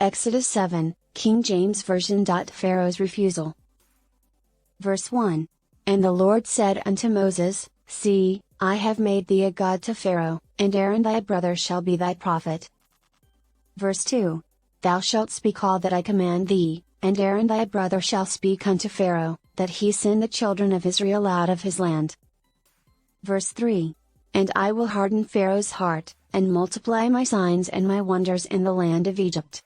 Exodus 7, King James Version. Pharaoh's refusal. Verse 1. And the Lord said unto Moses, See, I have made thee a god to Pharaoh, and Aaron thy brother shall be thy prophet. Verse 2. Thou shalt speak all that I command thee, and Aaron thy brother shall speak unto Pharaoh, that he send the children of Israel out of his land. Verse 3. And I will harden Pharaoh's heart, and multiply my signs and my wonders in the land of Egypt.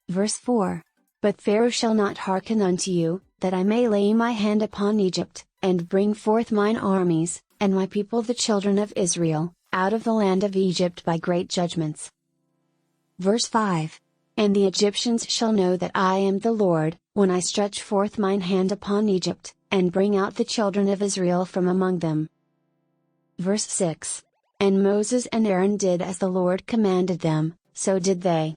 Verse 4. But Pharaoh shall not hearken unto you, that I may lay my hand upon Egypt, and bring forth mine armies, and my people the children of Israel, out of the land of Egypt by great judgments. Verse 5. And the Egyptians shall know that I am the Lord, when I stretch forth mine hand upon Egypt, and bring out the children of Israel from among them. Verse 6. And Moses and Aaron did as the Lord commanded them, so did they.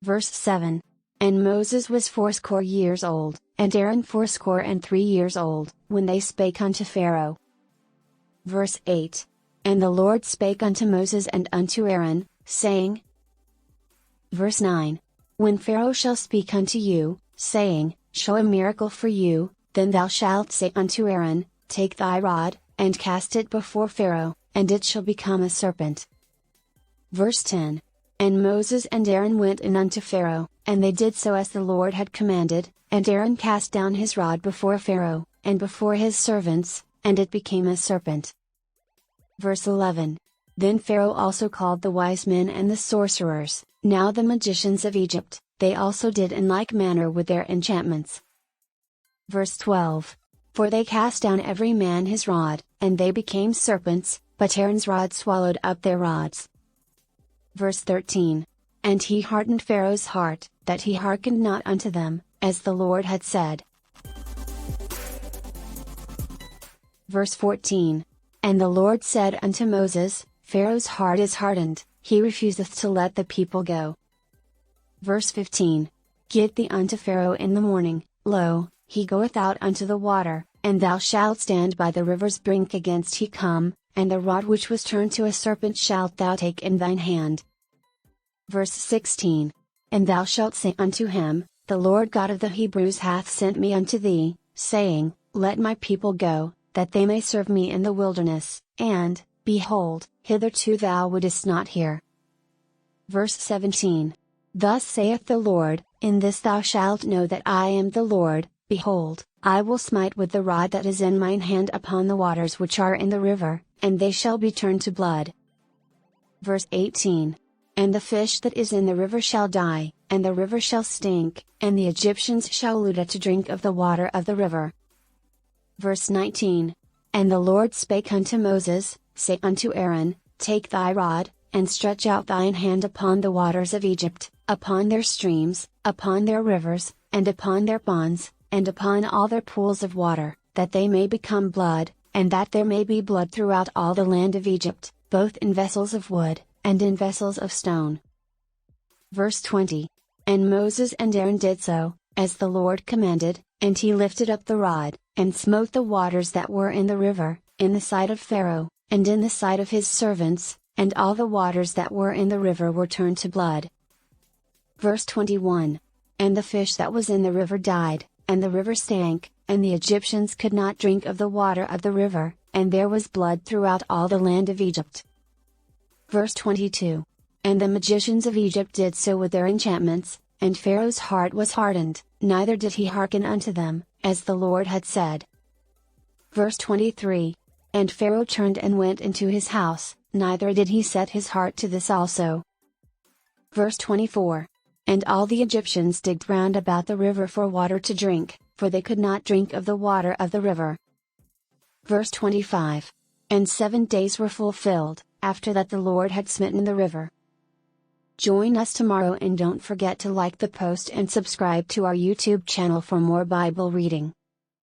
Verse 7. And Moses was 80 years old, and Aaron 83 years old, when they spake unto Pharaoh. Verse 8. And the Lord spake unto Moses and unto Aaron, saying. Verse 9. When Pharaoh shall speak unto you, saying, Show a miracle for you, then thou shalt say unto Aaron, Take thy rod, and cast it before Pharaoh, and it shall become a serpent. Verse 10. And Moses and Aaron went in unto Pharaoh, and they did so as the Lord had commanded, and Aaron cast down his rod before Pharaoh, and before his servants, and it became a serpent. Verse 11. Then Pharaoh also called the wise men and the sorcerers, now the magicians of Egypt, they also did in like manner with their enchantments. Verse 12. For they cast down every man his rod, and they became serpents, but Aaron's rod swallowed up their rods. Verse 13. And he hardened Pharaoh's heart, that he hearkened not unto them, as the Lord had said. Verse 14. And the Lord said unto Moses, Pharaoh's heart is hardened, he refuseth to let the people go. Verse 15. Get thee unto Pharaoh in the morning, lo, he goeth out unto the water, and thou shalt stand by the river's brink against he come, and the rod which was turned to a serpent shalt thou take in thine hand. Verse 16. And thou shalt say unto him, The Lord God of the Hebrews hath sent me unto thee, saying, Let my people go, that they may serve me in the wilderness, and, behold, hitherto thou wouldest not hear. Verse 17. Thus saith the Lord, In this thou shalt know that I am the Lord, behold, I will smite with the rod that is in mine hand upon the waters which are in the river, and they shall be turned to blood. Verse 18. And the fish that is in the river shall die, and the river shall stink, and the Egyptians shall lewd to drink of the water of the river. Verse 19. And the Lord spake unto Moses, Say unto Aaron, Take thy rod, and stretch out thine hand upon the waters of Egypt, upon their streams, upon their rivers, and upon their ponds, and upon all their pools of water, that they may become blood, and that there may be blood throughout all the land of Egypt, both in vessels of wood, and in vessels of stone. Verse 20. And Moses and Aaron did so, as the Lord commanded, and he lifted up the rod, and smote the waters that were in the river, in the sight of Pharaoh, and in the sight of his servants, and all the waters that were in the river were turned to blood. Verse 21. And the fish that was in the river died, and the river stank, and the Egyptians could not drink of the water of the river, and there was blood throughout all the land of Egypt. Verse 22. And the magicians of Egypt did so with their enchantments, and Pharaoh's heart was hardened, neither did he hearken unto them, as the Lord had said. Verse 23. And Pharaoh turned and went into his house, neither did he set his heart to this also. Verse 24. And all the Egyptians digged round about the river for water to drink, for they could not drink of the water of the river. Verse 25. And 7 days were fulfilled, after that the Lord had smitten the river. Join us tomorrow and don't forget to like the post and subscribe to our YouTube channel for more Bible reading.